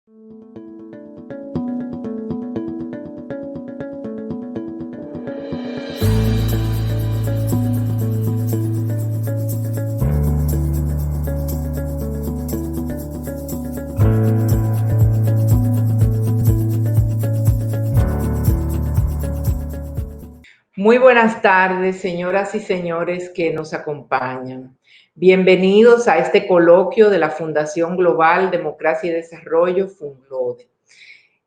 Muy buenas tardes, señoras y señores que nos acompañan. Bienvenidos a este coloquio de la Fundación Global Democracia y Desarrollo, FUNGLODE.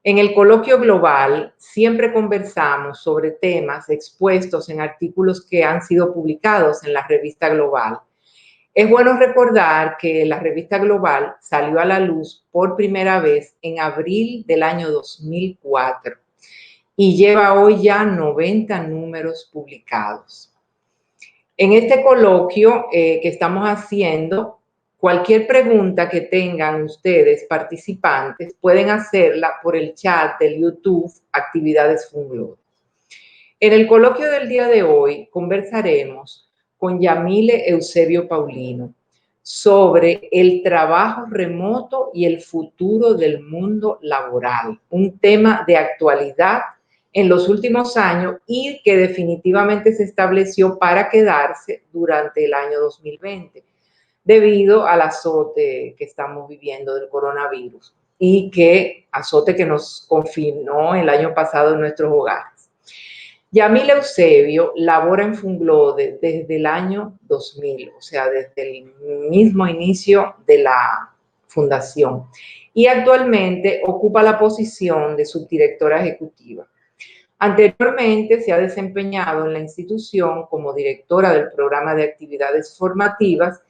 En el coloquio global siempre conversamos sobre temas expuestos en artículos que han sido publicados en la revista Global. Es bueno recordar que la revista Global salió a la luz por primera vez en abril del año 2004. Y lleva hoy ya 90 números publicados. En este coloquio que estamos haciendo, cualquier pregunta que tengan ustedes, participantes, pueden hacerla por el chat del YouTube Actividades FUNGLODE. En el coloquio del día de hoy conversaremos con Yamile Eusebio Paulino sobre el trabajo remoto y el futuro del mundo laboral, un tema de actualidad en los últimos años y que definitivamente se estableció para quedarse durante el año 2020 debido al azote que estamos viviendo del coronavirus y azote que nos confinó el año pasado en nuestros hogares. Yamile Eusebio labora en FUNGLODE desde el año 2000, o sea, desde el mismo inicio de la fundación, y actualmente ocupa la posición de subdirectora ejecutiva. Anteriormente se ha desempeñado en la institución como directora del programa de actividades formativas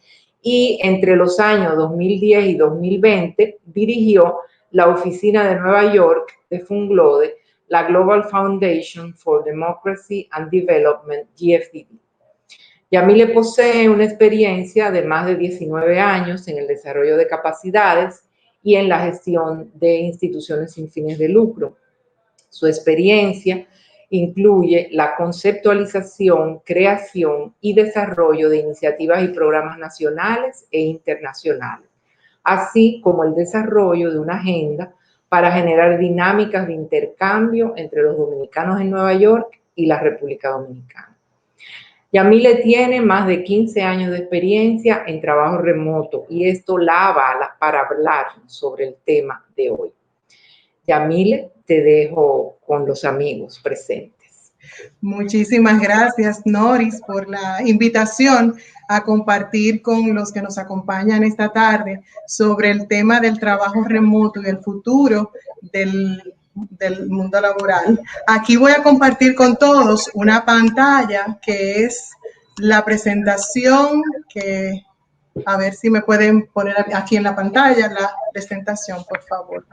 y entre los años 2010 y 2020 dirigió la oficina de Nueva York de FUNGLODE, la Global Foundation for Democracy and Development, GFDD. Yamile posee una experiencia de más de 19 años en el desarrollo de capacidades y en la gestión de instituciones sin fines de lucro. Su experiencia incluye la conceptualización, creación y desarrollo de iniciativas y programas nacionales e internacionales, así como el desarrollo de una agenda para generar dinámicas de intercambio entre los dominicanos en Nueva York y la República Dominicana. Yamile tiene más de 15 años de experiencia en trabajo remoto y esto la avala para hablar sobre el tema de hoy. Yamile, te dejo con los amigos presentes. Muchísimas gracias, Noris, por la invitación a compartir con los que nos acompañan esta tarde sobre el tema del trabajo remoto y el futuro del mundo laboral. Aquí voy a compartir con todos una pantalla que es la presentación que, a ver si me pueden poner aquí en la pantalla la presentación, por favor.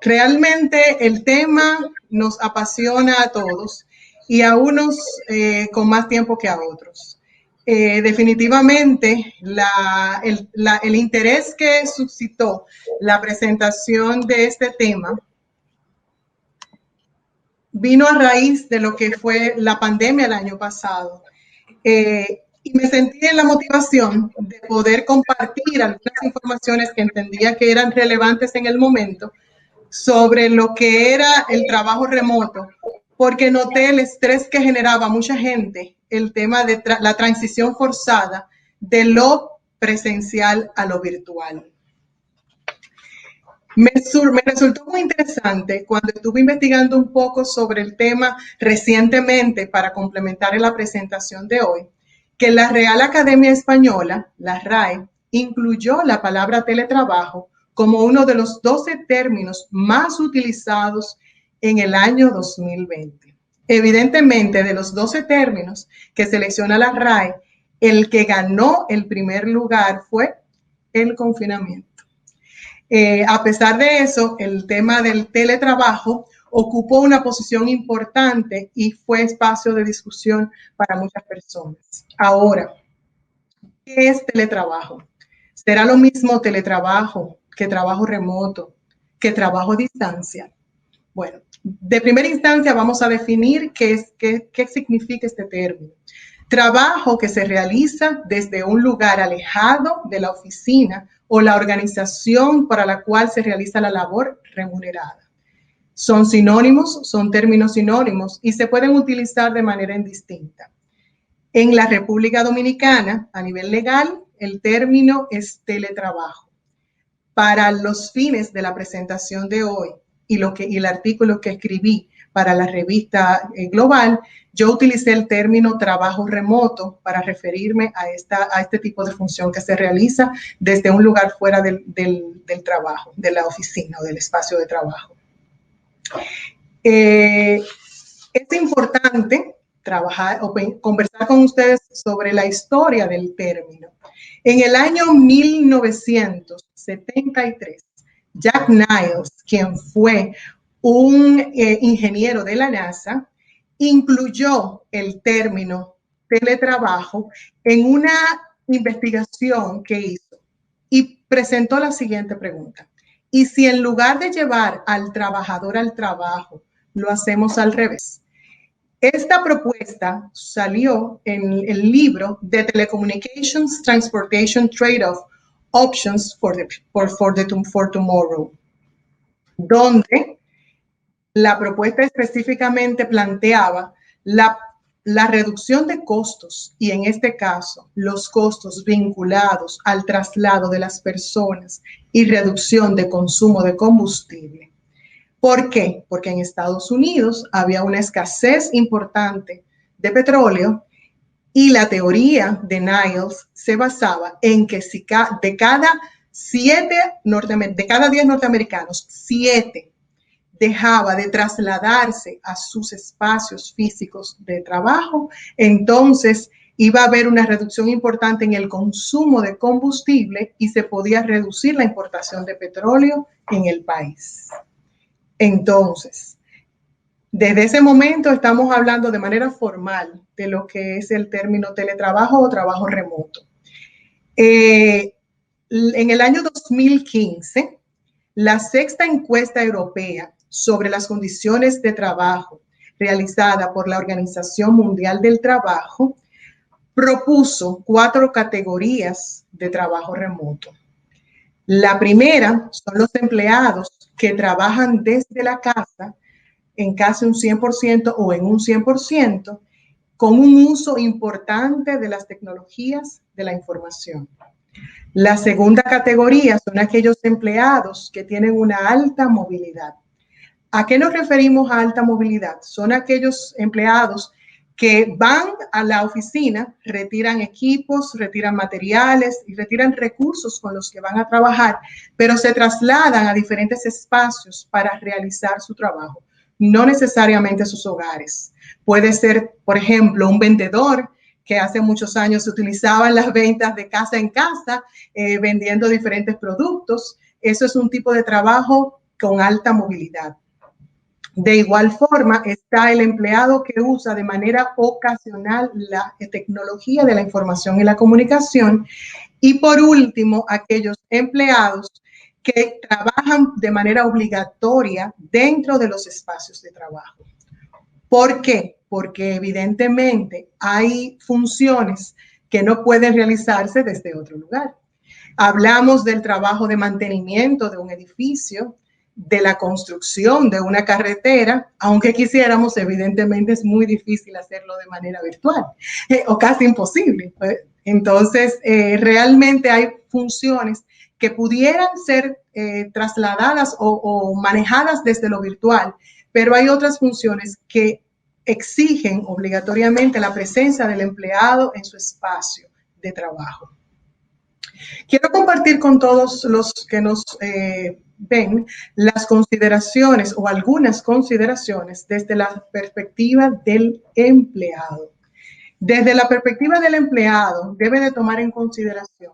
Realmente el tema nos apasiona a todos y a unos con más tiempo que a otros. Definitivamente el interés que suscitó la presentación de este tema vino a raíz de lo que fue la pandemia el año pasado. Y me sentí en la motivación de poder compartir algunas informaciones que entendía que eran relevantes en el momento sobre lo que era el trabajo remoto, porque noté el estrés que generaba mucha gente, el tema de la transición forzada de lo presencial a lo virtual. Me resultó muy interesante cuando estuve investigando un poco sobre el tema recientemente para complementar en la presentación de hoy, que la Real Academia Española, la RAE, incluyó la palabra teletrabajo como uno de los 12 términos más utilizados en el año 2020. Evidentemente, de los 12 términos que selecciona la RAE, el que ganó el primer lugar fue el confinamiento. A pesar de eso, el tema del teletrabajo ocupó una posición importante y fue espacio de discusión para muchas personas. Ahora, ¿qué es teletrabajo? ¿Será lo mismo teletrabajo que trabajo remoto, que trabajo a distancia? Bueno, de primera instancia vamos a definir qué significa este término. Trabajo que se realiza desde un lugar alejado de la oficina o la organización para la cual se realiza la labor remunerada. Son sinónimos, son términos sinónimos y se pueden utilizar de manera indistinta. En la República Dominicana, a nivel legal, el término es teletrabajo. Para los fines de la presentación de hoy y el artículo que escribí para la revista Global, yo utilicé el término trabajo remoto para referirme a este tipo de función que se realiza desde un lugar fuera del trabajo, de la oficina o del espacio de trabajo. Es importante trabajar o conversar con ustedes sobre la historia del término. En el año 1973, Jack Niles, quien fue un ingeniero de la NASA, incluyó el término teletrabajo en una investigación que hizo y presentó la siguiente pregunta. ¿Y si en lugar de llevar al trabajador al trabajo, lo hacemos al revés? Esta propuesta salió en el libro de Telecommunications Transportation Trade-off Options for Tomorrow, donde la propuesta específicamente planteaba la reducción de costos y en este caso los costos vinculados al traslado de las personas y reducción de consumo de combustible. ¿Por qué? Porque en Estados Unidos había una escasez importante de petróleo y la teoría de Niles se basaba en que si de cada 10 norteamericanos, 7 dejaba de trasladarse a sus espacios físicos de trabajo, entonces iba a haber una reducción importante en el consumo de combustible y se podía reducir la importación de petróleo en el país. Entonces, desde ese momento estamos hablando de manera formal de lo que es el término teletrabajo o trabajo remoto. En el año 2015, la sexta encuesta europea sobre las condiciones de trabajo realizada por la Organización Mundial del Trabajo propuso 4 categorías de trabajo remoto. La primera son los empleados que trabajan desde la casa en casi un 100% o en un 100%, con un uso importante de las tecnologías de la información. La segunda categoría son aquellos empleados que tienen una alta movilidad. ¿A qué nos referimos a alta movilidad? Son aquellos empleados que van a la oficina, retiran equipos, retiran materiales y retiran recursos con los que van a trabajar, pero se trasladan a diferentes espacios para realizar su trabajo, no necesariamente a sus hogares. Puede ser, por ejemplo, un vendedor que hace muchos años se utilizaban las ventas de casa en casa, vendiendo diferentes productos. Eso es un tipo de trabajo con alta movilidad. De igual forma, está el empleado que usa de manera ocasional la tecnología de la información y la comunicación. Y por último, aquellos empleados que trabajan de manera obligatoria dentro de los espacios de trabajo. ¿Por qué? Porque evidentemente hay funciones que no pueden realizarse desde otro lugar. Hablamos del trabajo de mantenimiento de un edificio, de la construcción de una carretera, aunque quisiéramos, evidentemente es muy difícil hacerlo de manera virtual o casi imposible. Entonces, realmente hay funciones que pudieran ser trasladadas o manejadas desde lo virtual, pero hay otras funciones que exigen obligatoriamente la presencia del empleado en su espacio de trabajo. Quiero compartir con todos los que nos ven las consideraciones o algunas consideraciones desde la perspectiva del empleado. Desde la perspectiva del empleado, debe de tomar en consideración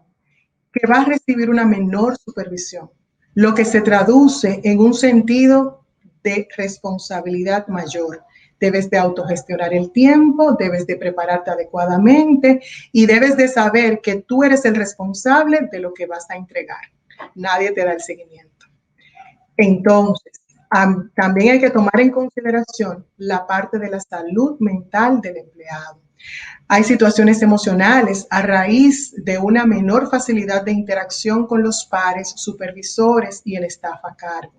que va a recibir una menor supervisión, lo que se traduce en un sentido de responsabilidad mayor. Debes de autogestionar el tiempo, debes de prepararte adecuadamente y debes de saber que tú eres el responsable de lo que vas a entregar. Nadie te da el seguimiento. Entonces, también hay que tomar en consideración la parte de la salud mental del empleado. Hay situaciones emocionales a raíz de una menor facilidad de interacción con los pares, supervisores y el staff a cargo.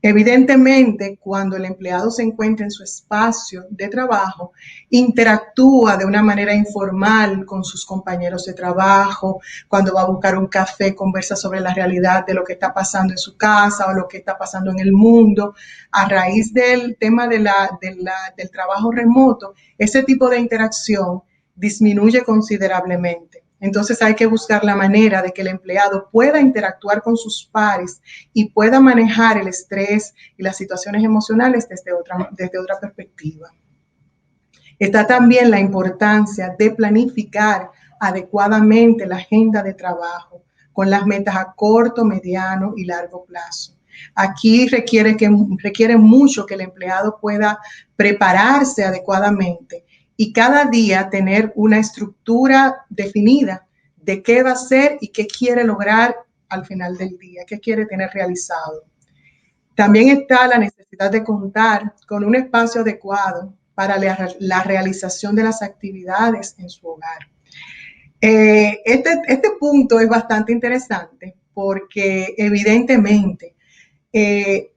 Evidentemente, cuando el empleado se encuentra en su espacio de trabajo, interactúa de una manera informal con sus compañeros de trabajo, cuando va a buscar un café, conversa sobre la realidad de lo que está pasando en su casa o lo que está pasando en el mundo. A raíz del tema del trabajo remoto, ese tipo de interacción disminuye considerablemente. Entonces hay que buscar la manera de que el empleado pueda interactuar con sus pares y pueda manejar el estrés y las situaciones emocionales desde otra perspectiva. Está también la importancia de planificar adecuadamente la agenda de trabajo con las metas a corto, mediano y largo plazo. Aquí requiere mucho que el empleado pueda prepararse adecuadamente y cada día tener una estructura definida de qué va a hacer y qué quiere lograr al final del día, qué quiere tener realizado. También está la necesidad de contar con un espacio adecuado para la realización de las actividades en su hogar. Este punto es bastante interesante porque evidentemente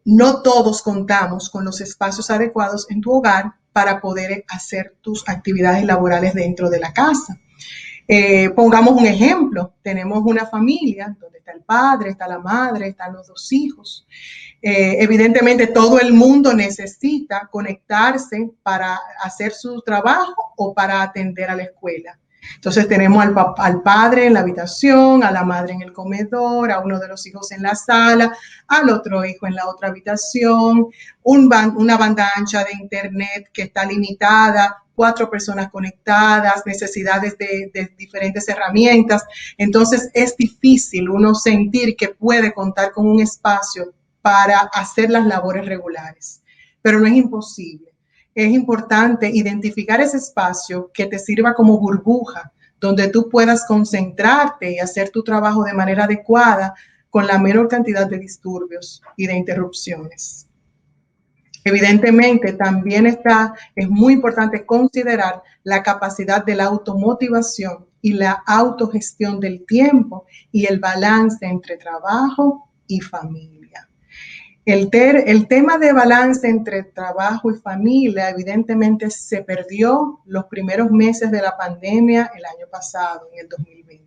no todos contamos con los espacios adecuados en tu hogar para poder hacer tus actividades laborales dentro de la casa. Pongamos un ejemplo, tenemos una familia donde está el padre, está la madre, están los dos hijos. Evidentemente todo el mundo necesita conectarse para hacer su trabajo o para atender a la escuela. Entonces tenemos al padre en la habitación, a la madre en el comedor, a uno de los hijos en la sala, al otro hijo en la otra habitación, una banda ancha de internet que está limitada, 4 personas conectadas, necesidades de diferentes herramientas. Entonces es difícil uno sentir que puede contar con un espacio para hacer las labores regulares, pero no es imposible. Es importante identificar ese espacio que te sirva como burbuja, donde tú puedas concentrarte y hacer tu trabajo de manera adecuada con la menor cantidad de disturbios y de interrupciones. Evidentemente, también es muy importante considerar la capacidad de la automotivación y la autogestión del tiempo y el balance entre trabajo y familia. El tema de balance entre trabajo y familia evidentemente se perdió los primeros meses de la pandemia el año pasado, en el 2020.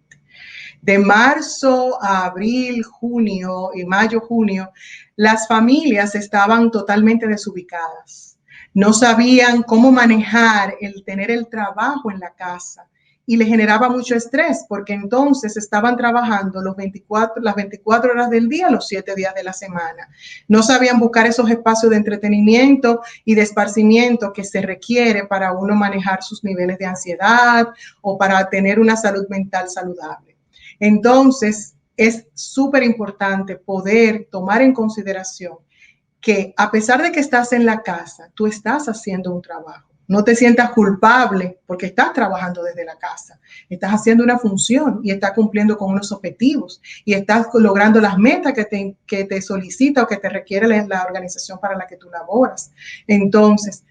De marzo a abril, junio y mayo, junio, las familias estaban totalmente desubicadas. No sabían cómo manejar el tener el trabajo en la casa y le generaba mucho estrés porque entonces estaban trabajando las 24 horas del día, los 7 días de la semana. No sabían buscar esos espacios de entretenimiento y de esparcimiento que se requiere para uno manejar sus niveles de ansiedad o para tener una salud mental saludable. Entonces, es súper importante poder tomar en consideración que a pesar de que estás en la casa, tú estás haciendo un trabajo. No te sientas culpable porque estás trabajando desde la casa. Estás haciendo una función y estás cumpliendo con unos objetivos y estás logrando las metas que te solicita o que te requiere la organización para la que tú laboras. Entonces,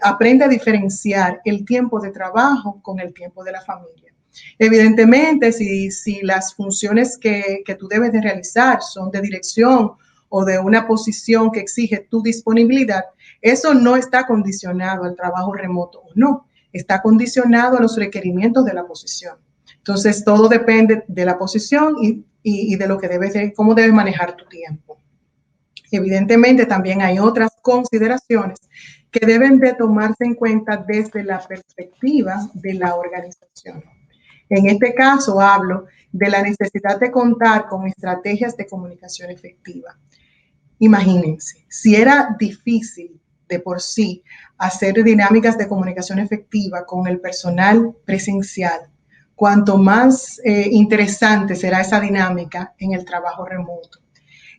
aprende a diferenciar el tiempo de trabajo con el tiempo de la familia. Evidentemente, si las funciones que tú debes de realizar son de dirección o de una posición que exige tu disponibilidad, eso no está condicionado al trabajo remoto o no, está condicionado a los requerimientos de la posición. Entonces, todo depende de la posición y de lo que cómo debes manejar tu tiempo. Evidentemente, también hay otras consideraciones que deben de tomarse en cuenta desde la perspectiva de la organización. En este caso, hablo de la necesidad de contar con estrategias de comunicación efectiva. Imagínense, si era difícil de por sí hacer dinámicas de comunicación efectiva con el personal presencial, cuanto más interesante será esa dinámica en el trabajo remoto.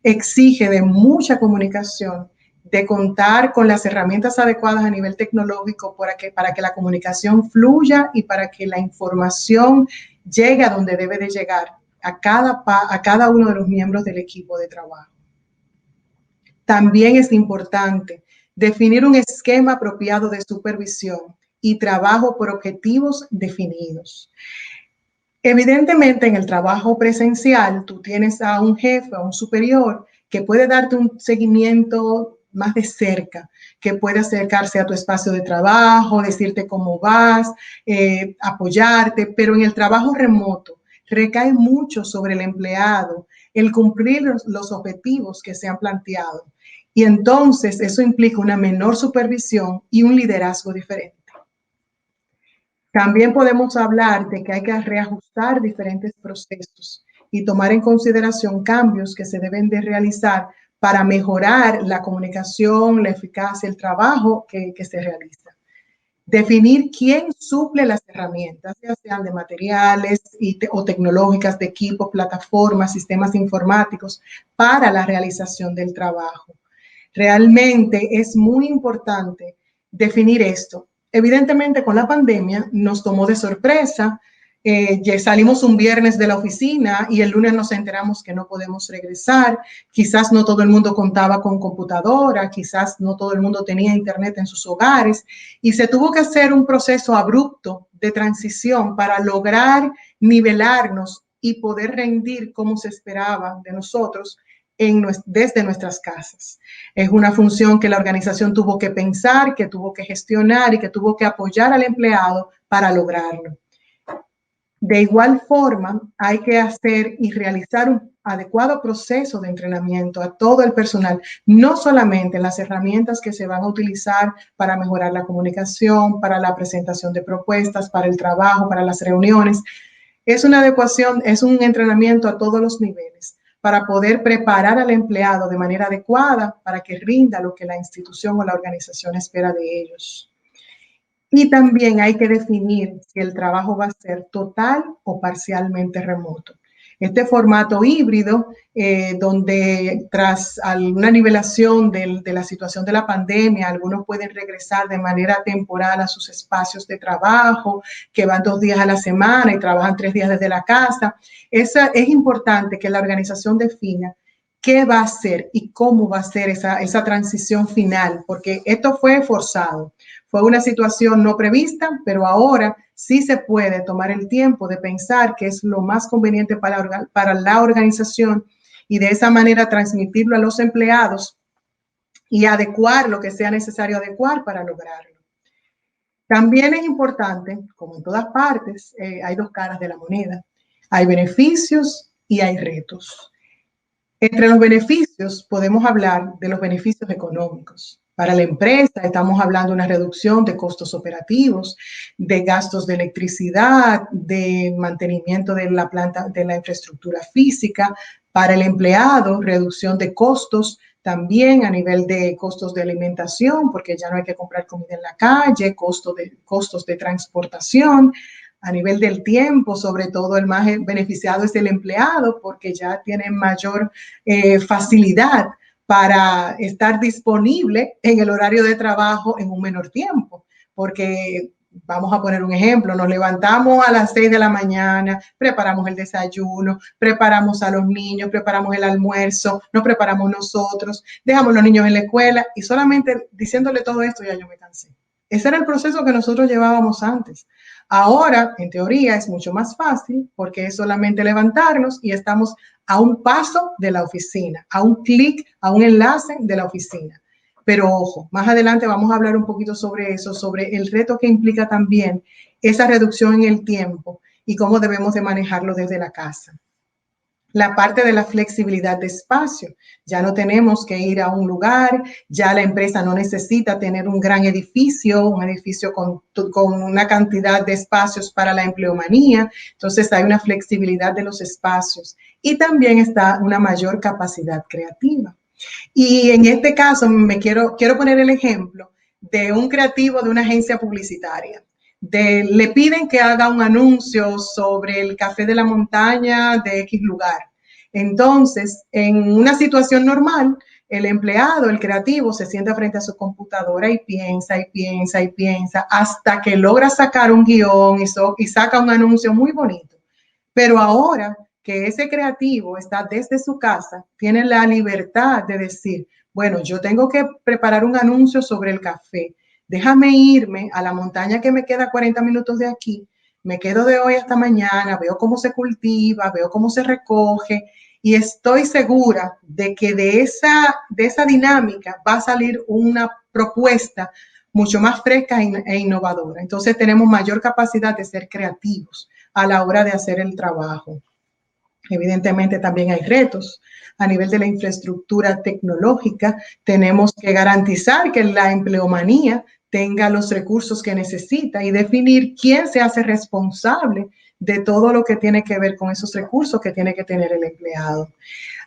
Exige de mucha comunicación, de contar con las herramientas adecuadas a nivel tecnológico para que la comunicación fluya y para que la información llegue a donde debe de llegar a cada uno de los miembros del equipo de trabajo. También es importante definir un esquema apropiado de supervisión y trabajo por objetivos definidos. Evidentemente, en el trabajo presencial, tú tienes a un jefe, a un superior, que puede darte un seguimiento más de cerca, que puede acercarse a tu espacio de trabajo, decirte cómo vas, apoyarte, pero en el trabajo remoto recae mucho sobre el empleado el cumplir los objetivos que se han planteado. Y entonces eso implica una menor supervisión y un liderazgo diferente. También podemos hablar de que hay que reajustar diferentes procesos y tomar en consideración cambios que se deben de realizar para mejorar la comunicación, la eficacia, el trabajo que se realiza. Definir quién suple las herramientas, ya sean de materiales o tecnológicas, de equipos, plataformas, sistemas informáticos, para la realización del trabajo. Realmente es muy importante definir esto. Evidentemente, con la pandemia nos tomó de sorpresa. Ya salimos un viernes de la oficina y el lunes nos enteramos que no podemos regresar. Quizás no todo el mundo contaba con computadora, quizás no todo el mundo tenía internet en sus hogares y se tuvo que hacer un proceso abrupto de transición para lograr nivelarnos y poder rendir como se esperaba de nosotros desde nuestras casas. Es una función que la organización tuvo que pensar, que tuvo que gestionar y que tuvo que apoyar al empleado para lograrlo. De igual forma, hay que hacer y realizar un adecuado proceso de entrenamiento a todo el personal, no solamente en las herramientas que se van a utilizar para mejorar la comunicación, para la presentación de propuestas, para el trabajo, para las reuniones. Es una adecuación, es un entrenamiento a todos los niveles para poder preparar al empleado de manera adecuada para que rinda lo que la institución o la organización espera de ellos. Y también hay que definir si el trabajo va a ser total o parcialmente remoto. Este formato híbrido, donde tras alguna nivelación de la situación de la pandemia, algunos pueden regresar de manera temporal a sus espacios de trabajo, que van 2 días a la semana y trabajan 3 días desde la casa. Es importante que la organización defina qué va a hacer y cómo va a ser esa transición final, porque esto fue forzado. Fue una situación no prevista, pero ahora sí se puede tomar el tiempo de pensar qué es lo más conveniente para la organización y de esa manera transmitirlo a los empleados y adecuar lo que sea necesario adecuar para lograrlo. También es importante, como en todas partes, hay 2 caras de la moneda. Hay beneficios y hay retos. Entre los beneficios podemos hablar de los beneficios económicos. Para la empresa estamos hablando de una reducción de costos operativos, de gastos de electricidad, de mantenimiento de la planta, de la infraestructura física. Para el empleado, reducción de costos también a nivel de costos de alimentación, porque ya no hay que comprar comida en la calle, costos de transportación. A nivel del tiempo, sobre todo el más beneficiado es el empleado porque ya tiene mayor facilidad para estar disponible en el horario de trabajo en un menor tiempo. Porque vamos a poner un ejemplo, nos levantamos a las 6 de la mañana, preparamos el desayuno, preparamos a los niños, preparamos el almuerzo, nos preparamos nosotros, dejamos los niños en la escuela y solamente diciéndole todo esto ya yo me cansé. Ese era el proceso que nosotros llevábamos antes. Ahora, en teoría, es mucho más fácil porque es solamente levantarnos y estamos a un paso de la oficina, a un clic, a un enlace de la oficina. Pero ojo, más adelante vamos a hablar un poquito sobre eso, sobre el reto que implica también esa reducción en el tiempo y cómo debemos de manejarlo desde la casa. La parte de la flexibilidad de espacio. Ya no tenemos que ir a un lugar, ya la empresa no necesita tener un gran edificio, un edificio con una cantidad de espacios para la empleomanía. Entonces hay una flexibilidad de los espacios y también está una mayor capacidad creativa. Y en este caso quiero poner el ejemplo de un creativo de una agencia publicitaria. Le piden que haga un anuncio sobre el café de la montaña de X lugar. Entonces, en una situación normal, el empleado, el creativo, se sienta frente a su computadora y piensa y piensa y piensa hasta que logra sacar un guión y saca un anuncio muy bonito. Pero ahora que ese creativo está desde su casa, tiene la libertad de decir, bueno, yo tengo que preparar un anuncio sobre el café. déjame irme a la montaña que me queda 40 minutos de aquí, me quedo de hoy hasta mañana, veo cómo se cultiva, veo cómo se recoge y estoy segura de que de esa dinámica va a salir una propuesta mucho más fresca e innovadora. Entonces tenemos mayor capacidad de ser creativos a la hora de hacer el trabajo. Evidentemente también hay retos. A nivel de la infraestructura tecnológica, tenemos que garantizar que la empleomanía tenga los recursos que necesita y definir quién se hace responsable de todo lo que tiene que ver con esos recursos que tiene que tener el empleado.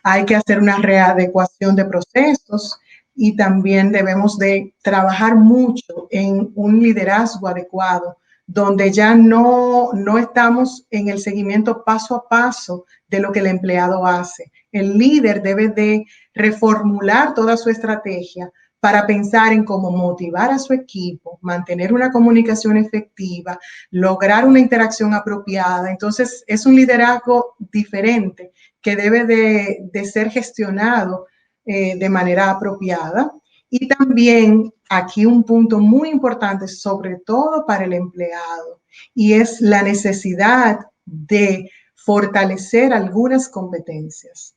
Hay que hacer una readecuación de procesos y también debemos de trabajar mucho en un liderazgo adecuado, donde ya no estamos en el seguimiento paso a paso de lo que el empleado hace. El líder debe de reformular toda su estrategia para pensar en cómo motivar a su equipo, mantener una comunicación efectiva, lograr una interacción apropiada. Entonces, es un liderazgo diferente que debe de ser gestionado de manera apropiada. Y también aquí un punto muy importante, sobre todo para el empleado, y es la necesidad de fortalecer algunas competencias,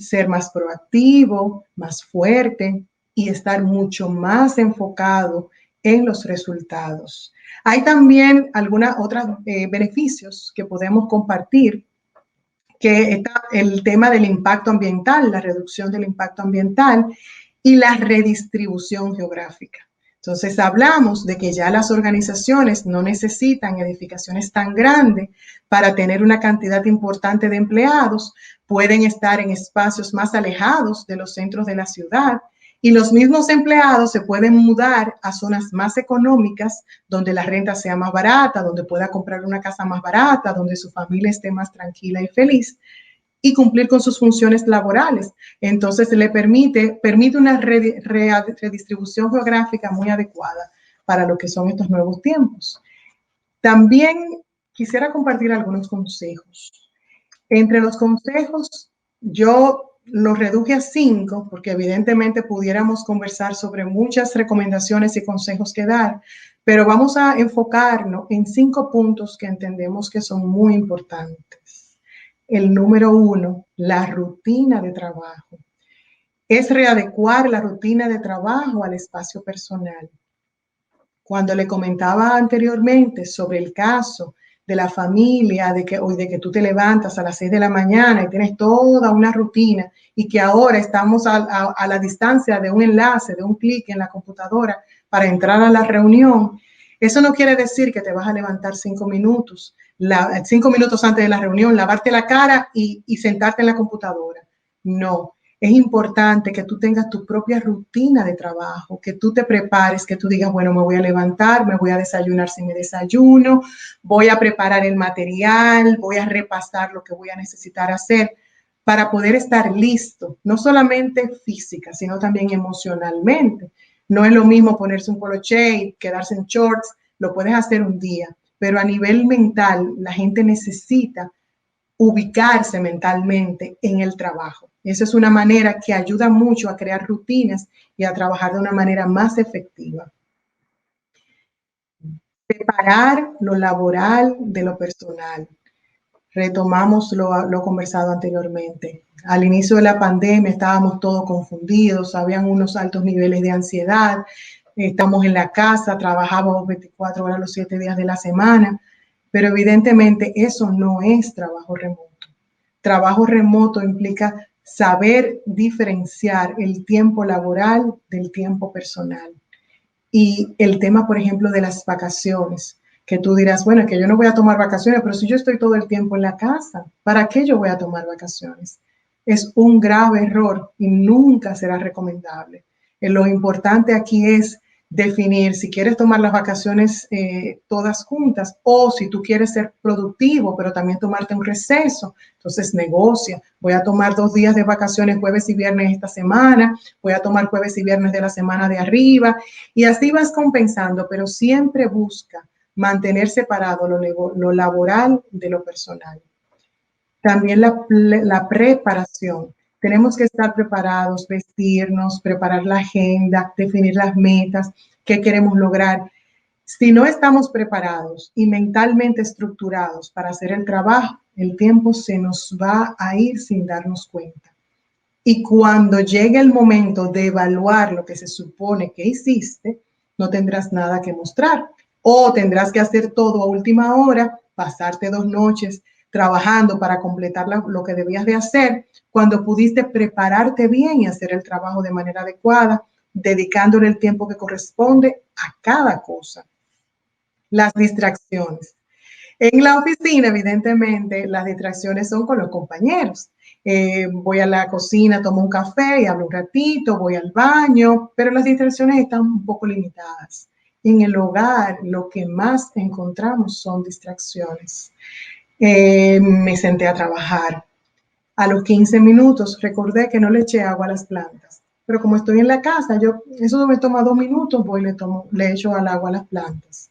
ser más proactivo, más fuerte y estar mucho más enfocado en los resultados. Hay también algunos otros beneficios que podemos compartir, que está el tema del impacto ambiental, la reducción del impacto ambiental y la redistribución geográfica. Entonces hablamos de que ya las organizaciones no necesitan edificaciones tan grandes para tener una cantidad importante de empleados, pueden estar en espacios más alejados de los centros de la ciudad y los mismos empleados se pueden mudar a zonas más económicas donde la renta sea más barata, donde pueda comprar una casa más barata, donde su familia esté más tranquila y feliz y cumplir con sus funciones laborales. Entonces le permite una redistribución geográfica muy adecuada para lo que son estos nuevos tiempos. También quisiera compartir algunos consejos. Entre los consejos, yo los reduje a 5, porque evidentemente pudiéramos conversar sobre muchas recomendaciones y consejos que dar, pero vamos a enfocarnos en 5 puntos que entendemos que son muy importantes. El número 1, la rutina de trabajo. Es readecuar la rutina de trabajo al espacio personal. Cuando le comentaba anteriormente sobre el caso de la familia, de que tú te levantas a las 6 de la mañana y tienes toda una rutina y que ahora estamos a la distancia de un enlace, de un clic en la computadora para entrar a la reunión, eso no quiere decir que te vas a levantar 5 minutos, 5 minutos antes de la reunión, lavarte la cara y sentarte en la computadora. No. Es importante que tú tengas tu propia rutina de trabajo, que tú te prepares, que tú digas, bueno, me voy a levantar, me voy a desayunar si me desayuno, voy a preparar el material, voy a repasar lo que voy a necesitar hacer para poder estar listo, no solamente física, sino también emocionalmente. No es lo mismo ponerse un poloché y quedarse en shorts, lo puedes hacer un día, pero a nivel mental la gente necesita ubicarse mentalmente en el trabajo. Esa es una manera que ayuda mucho a crear rutinas y a trabajar de una manera más efectiva. Separar lo laboral de lo personal. Retomamos lo conversado anteriormente. Al inicio de la pandemia estábamos todos confundidos, habían unos altos niveles de ansiedad, estamos en la casa, trabajábamos 24 horas los 7 días de la semana, pero evidentemente eso no es trabajo remoto. Trabajo remoto implica saber diferenciar el tiempo laboral del tiempo personal. Y el tema, por ejemplo, de las vacaciones, que tú dirás, bueno, es que yo no voy a tomar vacaciones, pero si yo estoy todo el tiempo en la casa, ¿para qué yo voy a tomar vacaciones? Es un grave error y nunca será recomendable. Lo importante aquí es definir si quieres tomar las vacaciones todas juntas o si tú quieres ser productivo, pero también tomarte un receso. Entonces negocia. Voy a tomar 2 días de vacaciones jueves y viernes esta semana, voy a tomar jueves y viernes de la semana de arriba y así vas compensando, pero siempre busca mantener separado lo laboral de lo personal. También la preparación. Tenemos que estar preparados, vestirnos, preparar la agenda, definir las metas, qué queremos lograr. Si no estamos preparados y mentalmente estructurados para hacer el trabajo, el tiempo se nos va a ir sin darnos cuenta. Y cuando llegue el momento de evaluar lo que se supone que hiciste, no tendrás nada que mostrar. O tendrás que hacer todo a última hora, pasarte 2 noches trabajando para completar lo que debías de hacer, cuando pudiste prepararte bien y hacer el trabajo de manera adecuada, dedicándole el tiempo que corresponde a cada cosa. Las distracciones. En la oficina, evidentemente, las distracciones son con los compañeros. Voy a la cocina, tomo un café y hablo un ratito, voy al baño, pero las distracciones están un poco limitadas. En el hogar, lo que más encontramos son distracciones. Me senté a trabajar. A los 15 minutos recordé que no le eché agua a las plantas. Pero como estoy en la casa, eso me toma 2 minutos, voy y le echo al agua a las plantas.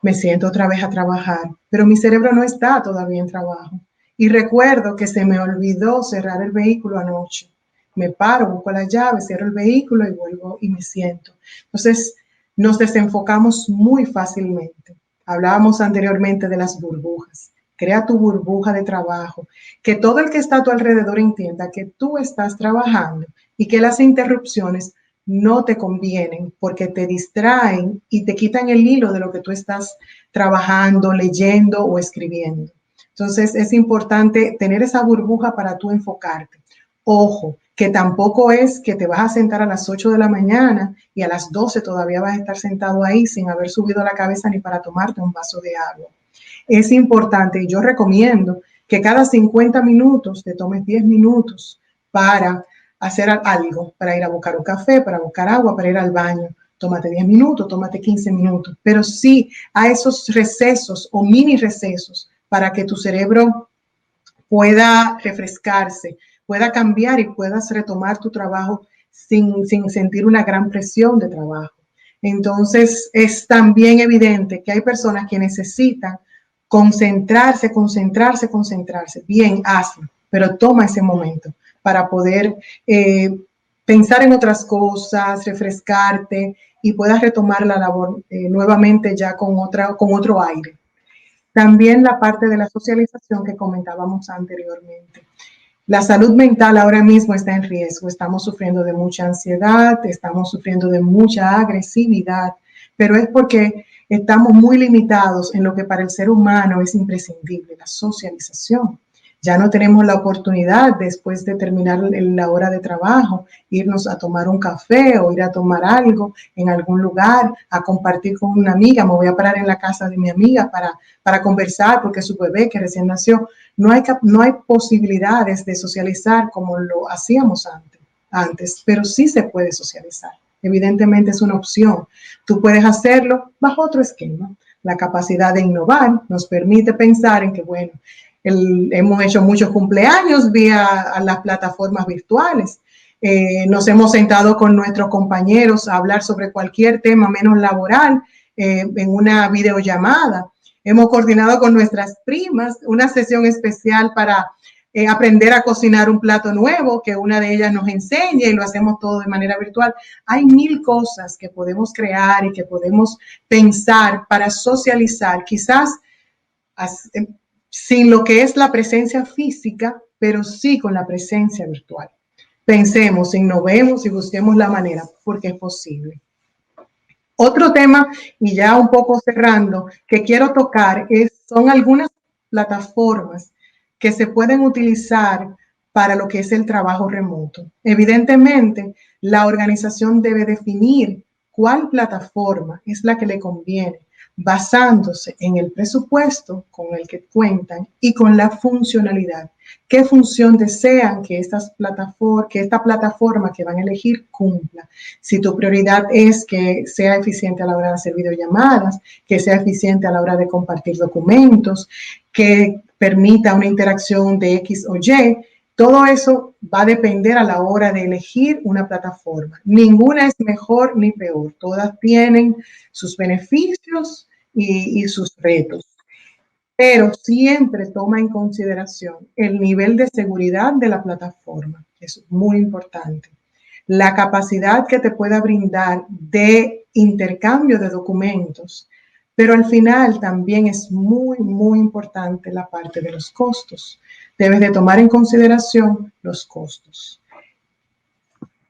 Me siento otra vez a trabajar, pero mi cerebro no está todavía en trabajo. Y recuerdo que se me olvidó cerrar el vehículo anoche. Me paro, busco la llave, cierro el vehículo y vuelvo y me siento. Entonces, nos desenfocamos muy fácilmente. Hablábamos anteriormente de las burbujas. Crea tu burbuja de trabajo, que todo el que está a tu alrededor entienda que tú estás trabajando y que las interrupciones no te convienen porque te distraen y te quitan el hilo de lo que tú estás trabajando, leyendo o escribiendo. Entonces es importante tener esa burbuja para tú enfocarte. Ojo, que tampoco es que te vas a sentar a las 8 de la mañana y a las 12 todavía vas a estar sentado ahí sin haber subido la cabeza ni para tomarte un vaso de agua. Es importante y yo recomiendo que cada 50 minutos te tomes 10 minutos para hacer algo, para ir a buscar un café, para buscar agua, para ir al baño. Tómate 10 minutos, tómate 15 minutos, pero sí a esos recesos o mini recesos para que tu cerebro pueda refrescarse, pueda cambiar y puedas retomar tu trabajo sin sentir una gran presión de trabajo. Entonces, es también evidente que hay personas que necesitan concentrarse. Bien, hazlo, pero toma ese momento para poder pensar en otras cosas, refrescarte y puedas retomar la labor nuevamente ya con otro aire. También la parte de la socialización que comentábamos anteriormente. La salud mental ahora mismo está en riesgo. Estamos sufriendo de mucha ansiedad, estamos sufriendo de mucha agresividad, pero es porque estamos muy limitados en lo que para el ser humano es imprescindible, la socialización. Ya no tenemos la oportunidad, después de terminar la hora de trabajo, irnos a tomar un café o ir a tomar algo en algún lugar, a compartir con una amiga. Me voy a parar en la casa de mi amiga para conversar porque su bebé que recién nació. No hay posibilidades de socializar como lo hacíamos antes, pero sí se puede socializar. Evidentemente es una opción. Tú puedes hacerlo bajo otro esquema. La capacidad de innovar nos permite pensar en que, bueno, hemos hecho muchos cumpleaños vía las plataformas virtuales. Nos hemos sentado con nuestros compañeros a hablar sobre cualquier tema menos laboral en una videollamada. Hemos coordinado con nuestras primas una sesión especial para aprender a cocinar un plato nuevo, que una de ellas nos enseñe y lo hacemos todo de manera virtual. Hay 1000 cosas que podemos crear y que podemos pensar para socializar, quizás sin lo que es la presencia física, pero sí con la presencia virtual. Pensemos, innovemos y busquemos la manera, porque es posible. Otro tema, y ya un poco cerrando, que quiero tocar son algunas plataformas que se pueden utilizar para lo que es el trabajo remoto. Evidentemente, la organización debe definir cuál plataforma es la que le conviene, basándose en el presupuesto con el que cuentan y con la funcionalidad. ¿Qué función desean que esta plataforma que van a elegir cumpla? Si tu prioridad es que sea eficiente a la hora de hacer videollamadas, que sea eficiente a la hora de compartir documentos, que permita una interacción de X o Y, todo eso va a depender a la hora de elegir una plataforma. Ninguna es mejor ni peor. Todas tienen sus beneficios y sus retos. Pero siempre toma en consideración el nivel de seguridad de la plataforma. es muy importante. La capacidad que te pueda brindar de intercambio de documentos, pero al final también es muy, muy importante la parte de los costos. Debes de tomar en consideración los costos.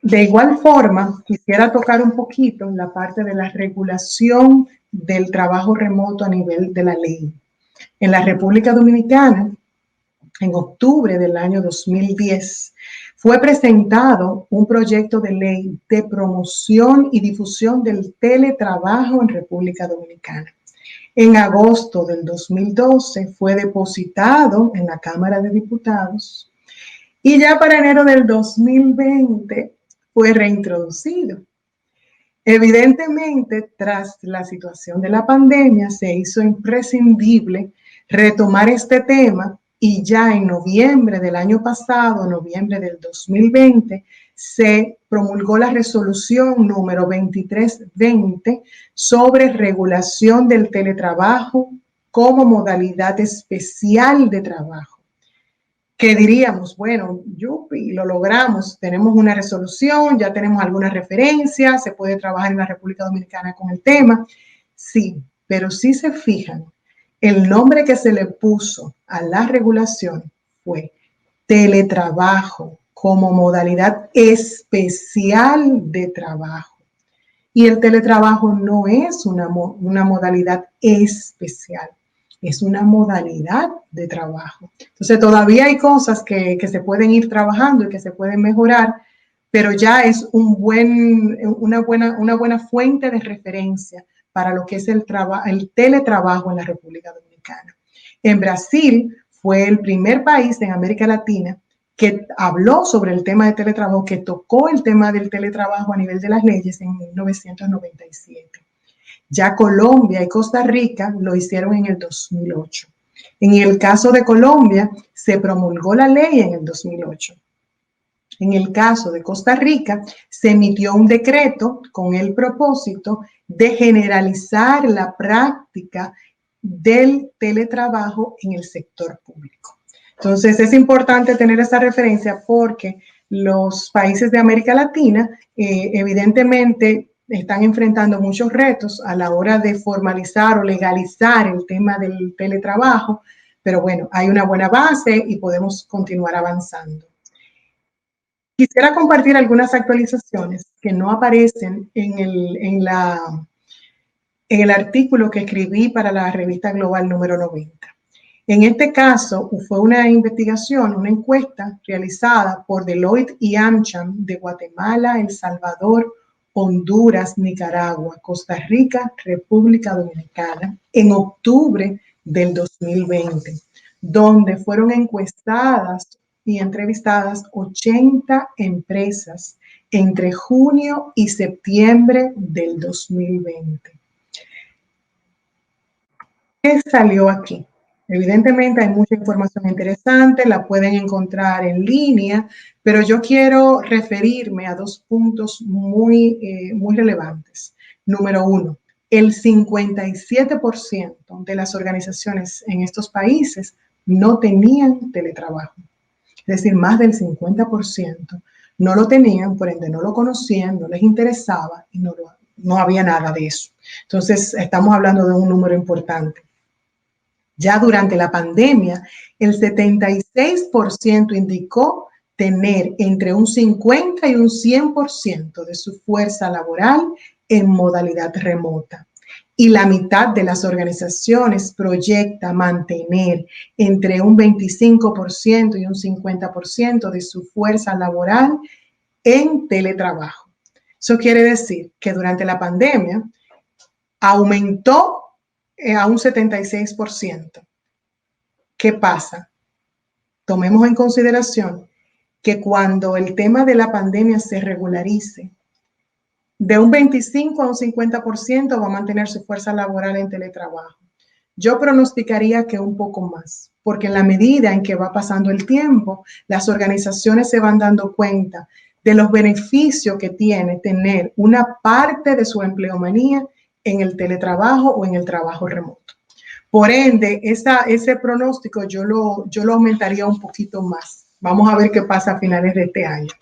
De igual forma, quisiera tocar un poquito la parte de la regulación del trabajo remoto a nivel de la ley. En la República Dominicana, en octubre del año 2010, fue presentado un proyecto de ley de promoción y difusión del teletrabajo en República Dominicana. En agosto del 2012 fue depositado en la Cámara de Diputados y ya para enero del 2020 fue reintroducido. Evidentemente, tras la situación de la pandemia, se hizo imprescindible retomar este tema y ya en noviembre del año pasado, noviembre del 2020, se promulgó la resolución número 2320 sobre regulación del teletrabajo como modalidad especial de trabajo. Que diríamos, bueno, yupi, lo logramos, tenemos una resolución, ya tenemos algunas referencias, se puede trabajar en la República Dominicana con el tema. Sí, pero si se fijan, el nombre que se le puso a la regulación fue teletrabajo como modalidad especial de trabajo. Y el teletrabajo no es una modalidad especial, es una modalidad de trabajo. Entonces todavía hay cosas que se pueden ir trabajando y que se pueden mejorar, pero ya es una buena fuente de referencia para lo que es el teletrabajo en la República Dominicana. En Brasil fue el primer país en América Latina que habló sobre el tema de teletrabajo, que tocó el tema del teletrabajo a nivel de las leyes en 1997. Ya Colombia y Costa Rica lo hicieron en el 2008. En el caso de Colombia, se promulgó la ley en el 2008. En el caso de Costa Rica, se emitió un decreto con el propósito de generalizar la práctica del teletrabajo en el sector público. Entonces, es importante tener esta referencia porque los países de América Latina, evidentemente, están enfrentando muchos retos a la hora de formalizar o legalizar el tema del teletrabajo, pero bueno, hay una buena base y podemos continuar avanzando. Quisiera compartir algunas actualizaciones que no aparecen en el artículo que escribí para la revista Global número 90. En este caso, fue una investigación, una encuesta realizada por Deloitte y AmCham de Guatemala, El Salvador, Honduras, Nicaragua, Costa Rica, República Dominicana, en octubre del 2020, donde fueron encuestadas y entrevistadas 80 empresas entre junio y septiembre del 2020. ¿Qué salió aquí? Evidentemente hay mucha información interesante, la pueden encontrar en línea, pero yo quiero referirme a dos puntos muy relevantes. Número uno, el 57% de las organizaciones en estos países no tenían teletrabajo. Es decir, más del 50% no lo tenían, por ende no lo conocían, no les interesaba y no había nada de eso. Entonces, estamos hablando de un número importante. Ya durante la pandemia, el 76% indicó tener entre un 50 y un 100% de su fuerza laboral en modalidad remota. Y la mitad de las organizaciones proyecta mantener entre un 25% y un 50% de su fuerza laboral en teletrabajo. Eso quiere decir que durante la pandemia aumentó a un 76%. ¿Qué pasa? Tomemos en consideración que cuando el tema de la pandemia se regularice, de un 25 a un 50% va a mantener su fuerza laboral en teletrabajo. Yo pronosticaría que un poco más, porque en la medida en que va pasando el tiempo, las organizaciones se van dando cuenta de los beneficios que tiene tener una parte de su empleomanía en el teletrabajo o en el trabajo remoto. Por ende, ese pronóstico yo lo aumentaría un poquito más. Vamos a ver qué pasa a finales de este año.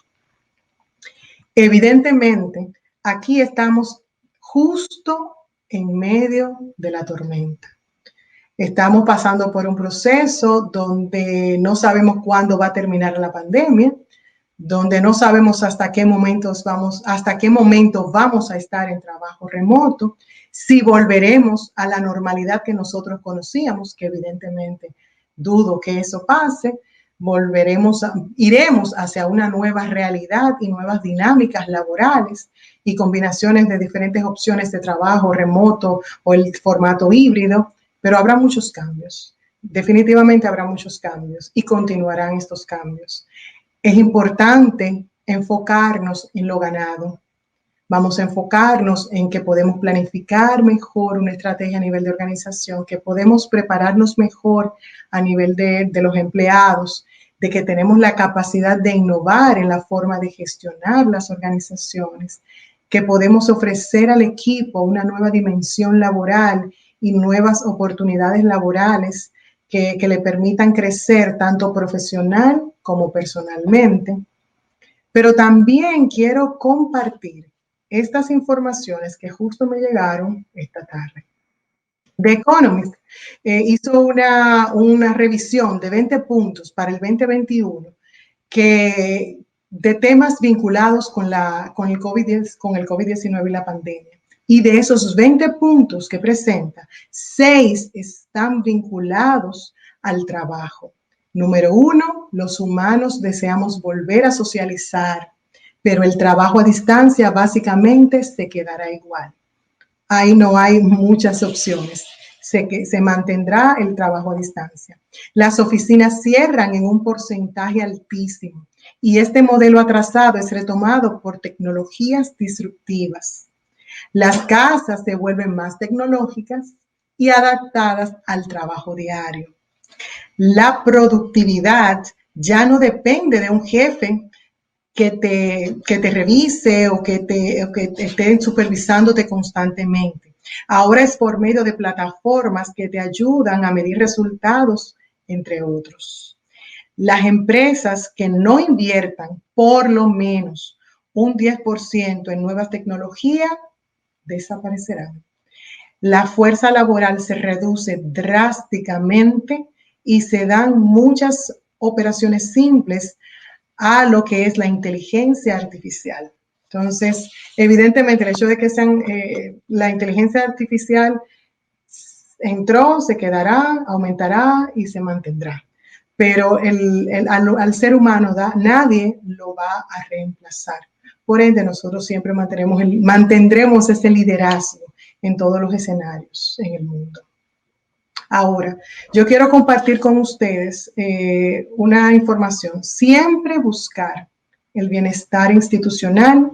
Evidentemente, aquí estamos justo en medio de la tormenta. Estamos pasando por un proceso donde no sabemos cuándo va a terminar la pandemia, donde no sabemos hasta qué momento vamos a estar en trabajo remoto, si volveremos a la normalidad que nosotros conocíamos, que evidentemente dudo que eso pase, iremos hacia una nueva realidad y nuevas dinámicas laborales y combinaciones de diferentes opciones de trabajo remoto o el formato híbrido, pero habrá muchos cambios. Definitivamente habrá muchos cambios y continuarán estos cambios. Es importante enfocarnos en lo ganado. Vamos a enfocarnos en que podemos planificar mejor una estrategia a nivel de organización, que podemos prepararnos mejor a nivel de los empleados, de que tenemos la capacidad de innovar en la forma de gestionar las organizaciones, que podemos ofrecer al equipo una nueva dimensión laboral y nuevas oportunidades laborales que le permitan crecer tanto profesional como personalmente. Pero también quiero compartir estas informaciones que justo me llegaron esta tarde. The Economist hizo una revisión de 20 puntos para el 2021 de temas vinculados con el COVID-19 y la pandemia. Y de esos 20 puntos que presenta, 6 están vinculados al trabajo. Número 1, los humanos deseamos volver a socializar, pero el trabajo a distancia básicamente se quedará igual. Ahí no hay muchas opciones. Se mantendrá el trabajo a distancia. Las oficinas cierran en un porcentaje altísimo y este modelo atrasado es retomado por tecnologías disruptivas. Las casas se vuelven más tecnológicas y adaptadas al trabajo diario. La productividad ya no depende de un jefe que te revise o que esté supervisándote constantemente. Ahora es por medio de plataformas que te ayudan a medir resultados, entre otros. Las empresas que no inviertan por lo menos un 10% en nuevas tecnologías desaparecerán. La fuerza laboral se reduce drásticamente y se dan muchas operaciones simples a lo que es la inteligencia artificial. Entonces, evidentemente, el hecho de que la inteligencia artificial entró, se quedará, aumentará y se mantendrá. Pero al ser humano nadie lo va a reemplazar. Por ende, nosotros siempre mantendremos ese liderazgo en todos los escenarios en el mundo. Ahora, yo quiero compartir con ustedes una información. Siempre buscar el bienestar institucional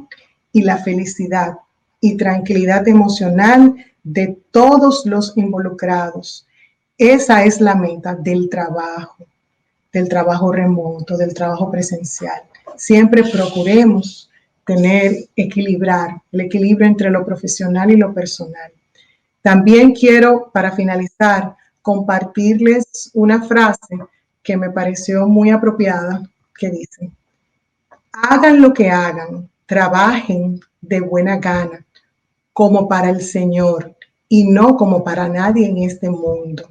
y la felicidad y tranquilidad emocional de todos los involucrados. Esa es la meta del trabajo remoto, del trabajo presencial. Siempre procuremos equilibrar el equilibrio entre lo profesional y lo personal. También quiero, para finalizar, compartirles una frase que me pareció muy apropiada, que dice: hagan lo que hagan, trabajen de buena gana, como para el Señor y no como para nadie en este mundo,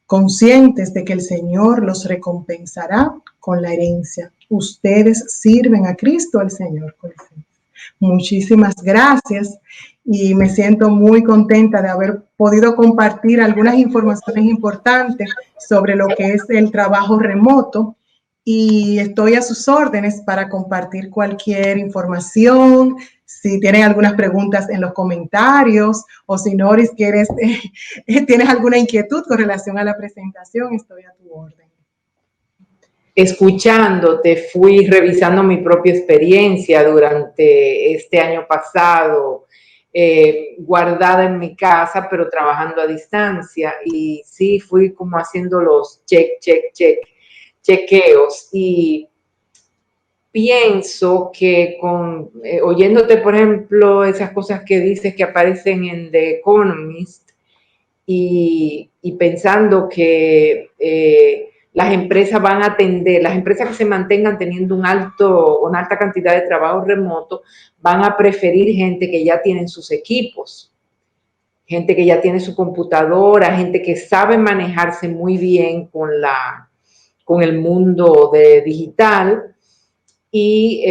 conscientes de que el Señor los recompensará con la herencia. Ustedes sirven a Cristo, al Señor, con la herencia. Muchísimas gracias y me siento muy contenta de haber podido compartir algunas informaciones importantes sobre lo que es el trabajo remoto y estoy a sus órdenes para compartir cualquier información. Si tienen algunas preguntas en los comentarios o si Noris tienes alguna inquietud con relación a la presentación, estoy a tu orden. Escuchándote, fui revisando mi propia experiencia durante este año pasado, guardada en mi casa, pero trabajando a distancia. Y sí, fui como haciendo los chequeos. Y pienso que oyéndote, por ejemplo, esas cosas que dices que aparecen en The Economist y pensando que las empresas van a atender, las empresas que se mantengan teniendo una alta cantidad de trabajo remoto, van a preferir gente que ya tienen sus equipos, gente que ya tiene su computadora, gente que sabe manejarse muy bien con el mundo digital, y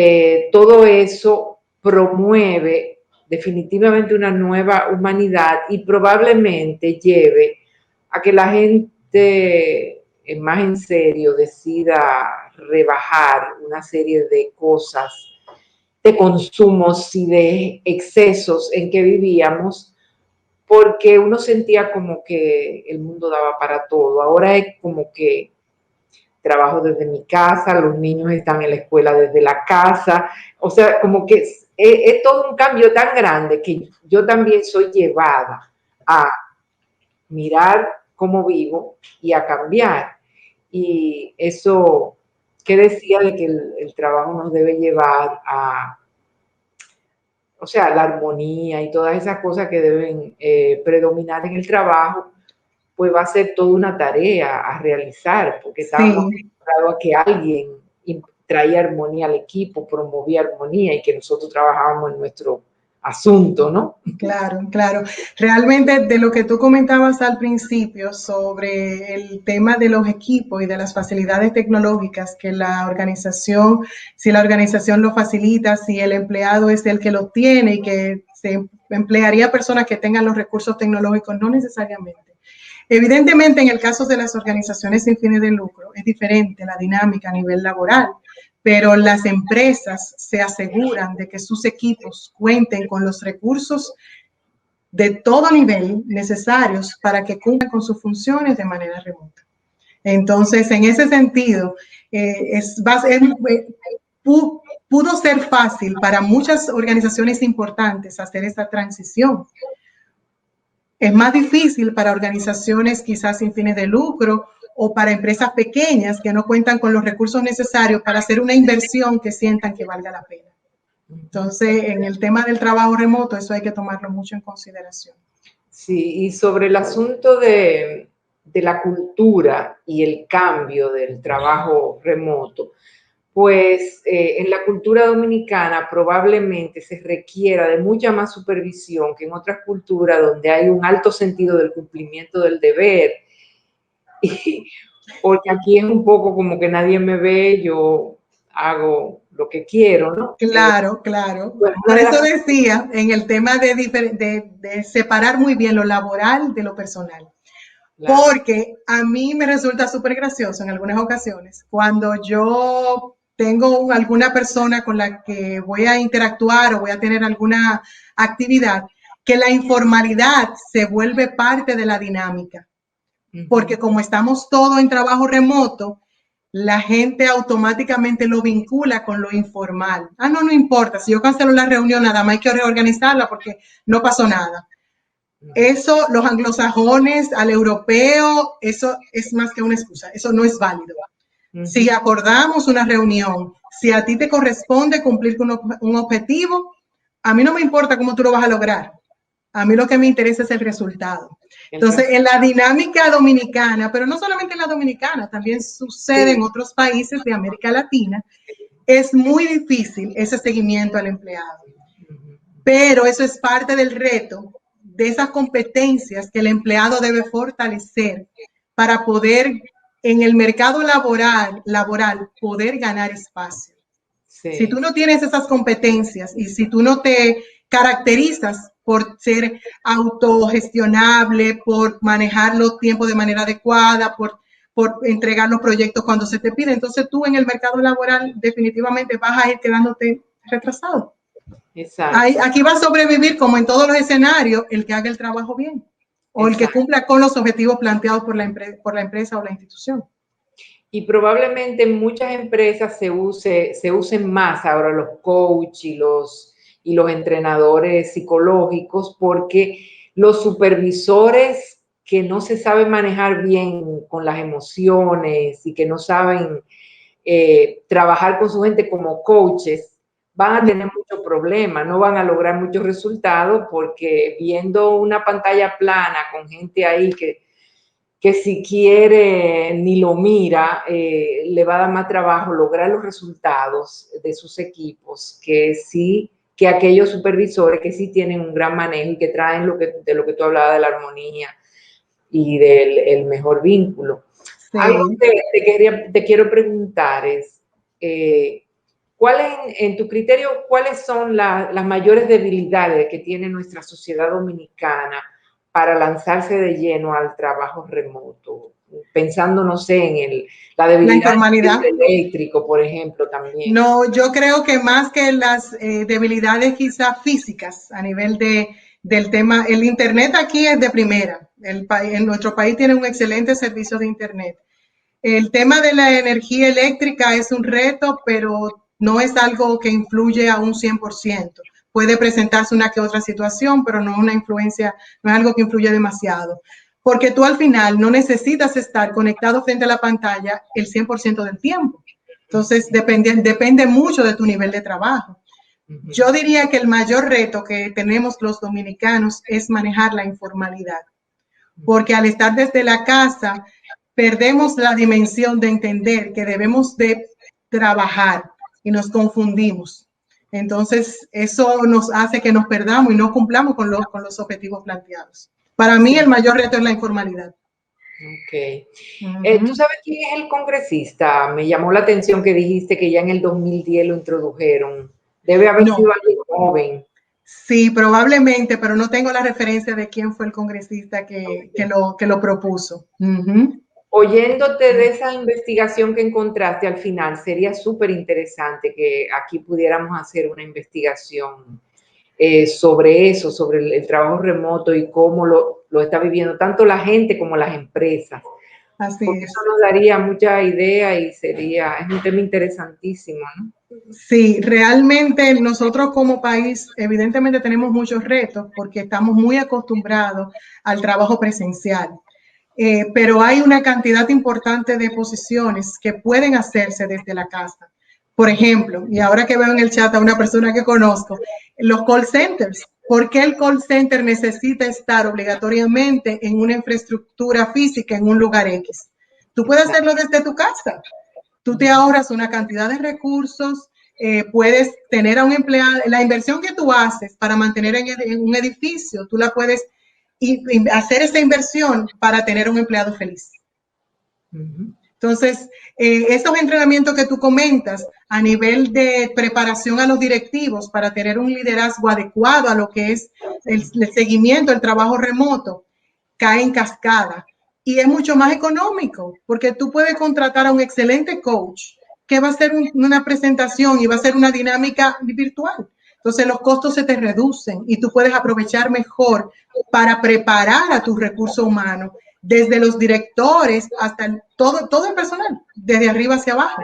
todo eso promueve definitivamente una nueva humanidad y probablemente lleve a que la gente más en serio decida rebajar una serie de cosas, de consumos y de excesos en que vivíamos, porque uno sentía como que el mundo daba para todo. Ahora es como que trabajo desde mi casa, los niños están en la escuela desde la casa, o sea, como que es todo un cambio tan grande que yo también soy llevada a mirar cómo vivo y a cambiar. Y eso que decía de que el trabajo nos debe llevar a, o sea, la armonía y todas esas cosas que deben predominar en el trabajo, pues va a ser toda una tarea a realizar, porque estábamos Sí. acostumbrados a que alguien traía armonía al equipo, promovía armonía y que nosotros trabajábamos en nuestro asunto, ¿no? Claro, claro. Realmente de lo que tú comentabas al principio sobre el tema de los equipos y de las facilidades tecnológicas que la organización, si la organización lo facilita, si el empleado es el que lo tiene y que se emplearía personas que tengan los recursos tecnológicos, no necesariamente. Evidentemente, en el caso de las organizaciones sin fines de lucro, es diferente la dinámica a nivel laboral, pero las empresas se aseguran de que sus equipos cuenten con los recursos de todo nivel necesarios para que cumplan con sus funciones de manera remota. Entonces, en ese sentido, pudo ser fácil para muchas organizaciones importantes hacer esta transición. Es más difícil para organizaciones quizás sin fines de lucro o para empresas pequeñas que no cuentan con los recursos necesarios para hacer una inversión que sientan que valga la pena. Entonces, en el tema del trabajo remoto, eso hay que tomarlo mucho en consideración. Sí, y sobre el asunto de la cultura y el cambio del trabajo remoto, pues en la cultura dominicana probablemente se requiera de mucha más supervisión que en otras culturas donde hay un alto sentido del cumplimiento del deber. Y, porque aquí es un poco como que nadie me ve, yo hago lo que quiero, ¿no? Claro, claro. Pues Por eso decía en el tema de separar muy bien lo laboral de lo personal. Claro. Porque a mí me resulta súper gracioso en algunas ocasiones cuando yo tengo alguna persona con la que voy a interactuar o voy a tener alguna actividad, que la informalidad se vuelve parte de la dinámica. Porque como estamos todos en trabajo remoto, la gente automáticamente lo vincula con lo informal. Ah, no, no importa, si yo cancelo la reunión, nada más hay que reorganizarla porque no pasó nada. Eso, los anglosajones, al europeo, eso es más que una excusa, eso no es válido. Si acordamos una reunión, si a ti te corresponde cumplir con un objetivo, a mí no me importa cómo tú lo vas a lograr. A mí lo que me interesa es el resultado. Entonces, en la dinámica dominicana, pero no solamente en la dominicana, también sucede en otros países de América Latina, es muy difícil ese seguimiento al empleado. Pero eso es parte del reto de esas competencias que el empleado debe fortalecer para poder en el mercado laboral poder ganar espacio. Sí. Si tú no tienes esas competencias y si tú no te caracterizas por ser autogestionable, por manejar los tiempos de manera adecuada, por entregar los proyectos cuando se te pide, entonces tú en el mercado laboral definitivamente vas a ir quedándote retrasado. Exacto. Aquí va a sobrevivir, como en todos los escenarios, el que haga el trabajo bien o el que cumpla con los objetivos planteados por la empresa o la institución. Y probablemente en muchas empresas se usen más ahora los coaches y los entrenadores psicológicos, porque los supervisores que no se saben manejar bien con las emociones y que no saben trabajar con su gente como coaches, van a tener muchos problemas, no van a lograr muchos resultados porque viendo una pantalla plana con gente ahí que que si quiere ni lo mira, le va a dar más trabajo lograr los resultados de sus equipos que aquellos supervisores que sí tienen un gran manejo y que traen de lo que tú hablabas de la armonía y del el mejor vínculo. Sí. Algo que te quiero preguntar es, en tu criterio, ¿cuáles son las mayores debilidades que tiene nuestra sociedad dominicana para lanzarse de lleno al trabajo remoto? Pensando, no sé, la La debilidad informalidad. del eléctrico, por ejemplo, también. No, yo creo que más que las debilidades quizás físicas a nivel del tema, el Internet aquí es de primera. En nuestro país tiene un excelente servicio de Internet. El tema de la energía eléctrica es un reto, pero no es algo que influye a un 100%. Puede presentarse una que otra situación, pero no una influencia, no es algo que influye demasiado. Porque tú al final no necesitas estar conectado frente a la pantalla el 100% del tiempo. Entonces, depende mucho de tu nivel de trabajo. Yo diría que el mayor reto que tenemos los dominicanos es manejar la informalidad, porque al estar desde la casa, perdemos la dimensión de entender que debemos de trabajar y nos confundimos. Entonces, eso nos hace que nos perdamos y no cumplamos con los objetivos planteados. Para mí, el mayor reto es la informalidad. Ok. ¿Tú sabes quién es el congresista? Me llamó la atención que dijiste que ya en el 2010 lo introdujeron. Debe haber sido alguien joven. Sí, probablemente, pero no tengo la referencia de quién fue el congresista que lo propuso. Oyéndote de esa investigación que encontraste al final, sería súper interesante que aquí pudiéramos hacer una investigación sobre eso, sobre el trabajo remoto y cómo lo está viviendo tanto la gente como las empresas. Así Porque es. eso nos daría mucha idea y es un tema interesantísimo, ¿no? Sí, realmente nosotros como país evidentemente tenemos muchos retos porque estamos muy acostumbrados al trabajo presencial. Pero hay una cantidad importante de posiciones que pueden hacerse desde la casa. Por ejemplo, y ahora que veo en el chat a una persona que conozco, los call centers. ¿Por qué el call center necesita estar obligatoriamente en una infraestructura física en un lugar X? Tú puedes hacerlo desde tu casa. Tú te ahorras una cantidad de recursos, puedes tener a un empleado, la inversión que tú haces para mantener en un edificio, tú la puedes y hacer esa inversión para tener un empleado feliz. Entonces, estos entrenamientos que tú comentas a nivel de preparación a los directivos para tener un liderazgo adecuado a lo que es el seguimiento, el trabajo remoto, cae en cascada. Y es mucho más económico, porque tú puedes contratar a un excelente coach que va a hacer una presentación y va a hacer una dinámica virtual. Entonces los costos se te reducen y tú puedes aprovechar mejor para preparar a tu recurso humano, desde los directores hasta todo el personal, desde arriba hacia abajo.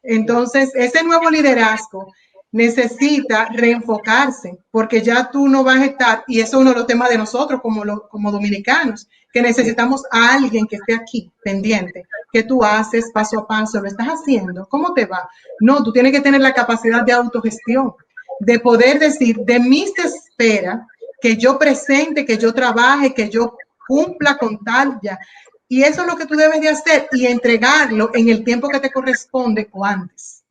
Entonces, ese nuevo liderazgo necesita reenfocarse, porque ya tú no vas a estar, y eso es uno de los temas de nosotros como dominicanos, que necesitamos a alguien que esté aquí, pendiente. ¿Qué tú haces paso a paso? ¿Lo estás haciendo? ¿Cómo te va? No, tú tienes que tener la capacidad de autogestión, de poder decir, de mí se espera que yo presente, que yo trabaje, que yo cumpla con tal ya. Y eso es lo que tú debes de hacer y entregarlo en el tiempo que te corresponde o antes.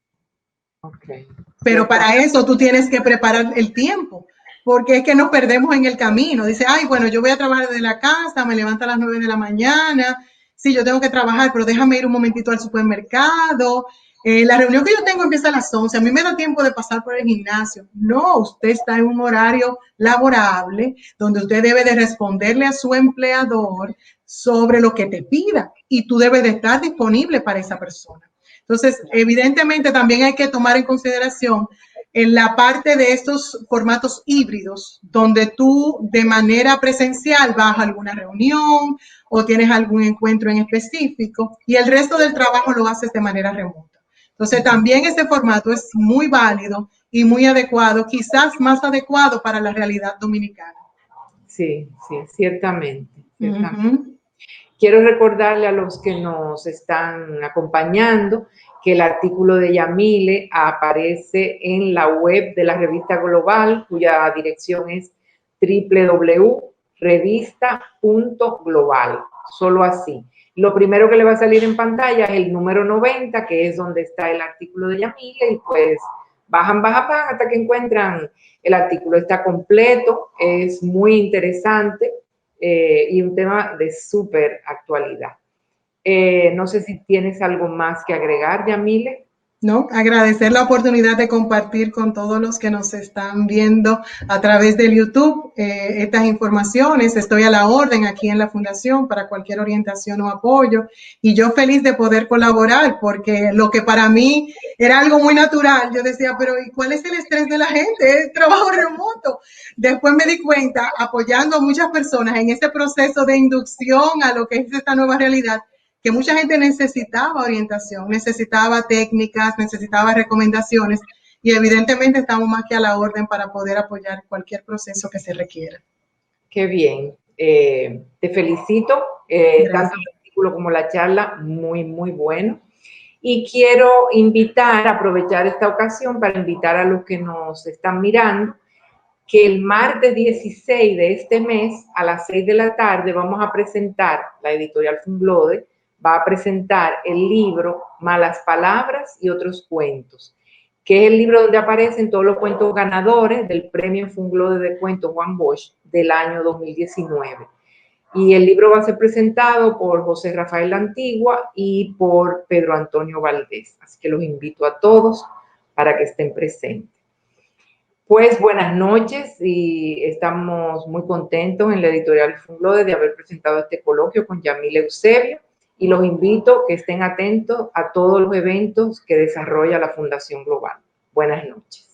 Okay. Pero para eso tú tienes que preparar el tiempo, porque es que nos perdemos en el camino. Dice, ay, bueno, yo voy a trabajar desde la casa, me levanto a las 9 de la mañana, sí, yo tengo que trabajar, pero déjame ir un momentito al supermercado. La reunión que yo tengo empieza a las 11, a mí me da tiempo de pasar por el gimnasio. No, usted está en un horario laborable donde usted debe de responderle a su empleador sobre lo que te pida y tú debes de estar disponible para esa persona. Entonces, evidentemente también hay que tomar en consideración en la parte de estos formatos híbridos, donde tú de manera presencial vas a alguna reunión o tienes algún encuentro en específico y el resto del trabajo lo haces de manera remota. Entonces, también este formato es muy válido y muy adecuado, quizás más adecuado para la realidad dominicana. Sí, sí, ciertamente. Quiero recordarle a los que nos están acompañando que el artículo de Yamile aparece en la web de la revista Global, cuya dirección es www.revista.global. solo así. Lo primero que le va a salir en pantalla es el número 90, que es donde está el artículo de Yamile, y pues bajan hasta que encuentran el artículo. Está completo, es muy interesante y un tema de súper actualidad. No sé si tienes algo más que agregar, Yamile. ¿No? Agradecer la oportunidad de compartir con todos los que nos están viendo a través del YouTube estas informaciones. Estoy a la orden aquí en la Fundación para cualquier orientación o apoyo. Y yo feliz de poder colaborar porque lo que para mí era algo muy natural, yo decía, pero ¿y cuál es el estrés de la gente? Es trabajo remoto. Después me di cuenta, apoyando a muchas personas en ese proceso de inducción a lo que es esta nueva realidad, que mucha gente necesitaba orientación, necesitaba técnicas, necesitaba recomendaciones y evidentemente estamos más que a la orden para poder apoyar cualquier proceso que se requiera. Qué bien. Te felicito. Tanto el artículo como la charla, muy, muy bueno. Y quiero aprovechar esta ocasión para invitar a los que nos están mirando que el martes 16 de este mes a las 6 de la tarde vamos a presentar, la editorial Funglode va a presentar el libro Malas Palabras y otros cuentos, que es el libro donde aparecen todos los cuentos ganadores del premio Funglode de Cuentos Juan Bosch del año 2019. Y el libro va a ser presentado por José Rafael Antigua y por Pedro Antonio Valdés. Así que los invito a todos para que estén presentes. Pues buenas noches y estamos muy contentos en la editorial Funglode de haber presentado este coloquio con Yamile Eusebio y los invito a que estén atentos a todos los eventos que desarrolla la Fundación Global. Buenas noches.